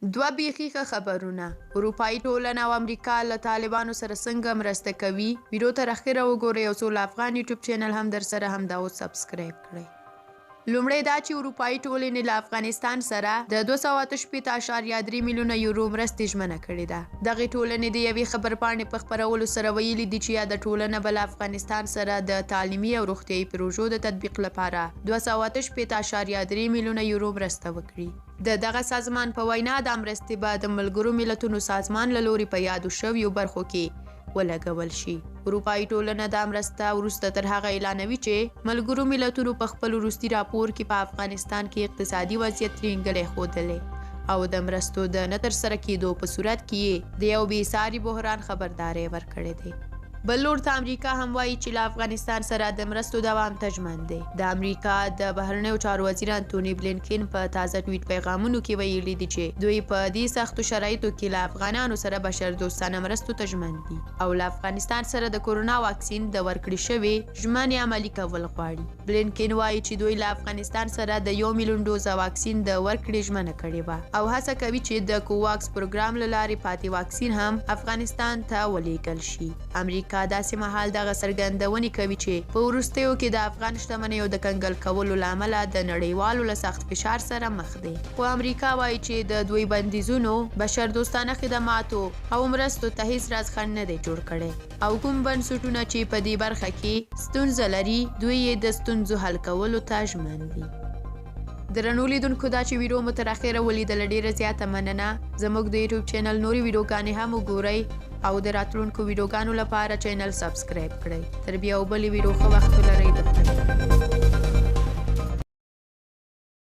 دوه بیخي ښه خبرونه. اروپایي ټولنه او امریکا له طالبانو سره څنګه مرسته کوي؟ ویډیو تر اخره وګورئ او سوله افغان یوټیوب چینل هم در سره همدا اوس سبسکرایب کړئ. لومړی دا چې اروپایي ټولنې له افغانستان سره د 288.3 میلیونه یورو مرستې ژمنه کړې ده. دغې ټولنې د یوې خبرپاڼې په خپرولو سره ویلي دي چې یاده ټولنه به له افغانستان سره د تعلیمي او روغتیایي پروژو د تطبیق لپاره 288.3 میلیونه یورو مرسته وکړي. د دغه سازمان په وینا دا مرستې به د ملګرو ملتونو سازمان له لوري په یادو شویو برخو کې ولګول شي. اروپایي ټولنه دا مرسته وروسته تر هغه اعلانوي چې ملګرو ملتونو په خپل وروستي راپور کې په افغانستان کې اقتصادي وضعیت ترینګلی ښودلی او د مرستو د نه ترسره کېدو په صورت کې یې د یو بېساري بحران خبرداری ورکړی دی. بل لور ته امریکا هم وایي چې له افغانستان سره د مرستو دوام ته ژمن دی. د امریکا د بهرنیو چارو وزیر انتوني بلینکن په تازه ټویټ پیغامونو کې ویلي دي چې دوی په دې سختو شرایطو کې له افغانانو سره بشردوستانه مرستو ته ژمن دي او له افغانستان سره د کورونا واکسین د ورکړې شوې ژمنې عملي کول غواړي. بلینکن وایي چې دوی له افغانستان سره د 1 میلیون ډوزه واکسین د ورکړې ژمنه کړې وه او هڅه کوي چې د کوواکس پروګرام له لارې پاتې واکسین هم افغانستان ته ولېږل شي. امریکا داسې مهال دغه څرګندونې کوي چې په وروستیو کې د افغان شتمنیو د کنګل کولو له امله د نړیوالو له سخت فشار سره مخ دی. خو امریکا وایي چې د دوی بندیزونو بشردوستانه خدماتو او مرستو ته هیڅ راز خنډ نه دی جوړ کړی او کوم بنسټونه چې په دې برخه کې ستونزه لري دوی یې د ستونزو حل کولو ته ژمن دي. درنو لیدونکو دا چې ویډیو مو تر اخره ولیدله ډېره زیاته مننه. زموږ د یوټیوب چینل نورې ویډیوګانې هم وګورئ او د راتلونکو ویډیوګانو لپاره چینل سبسکرایب کړئ. تر بیا او بلې ویډیو ښه وخت ولرئ.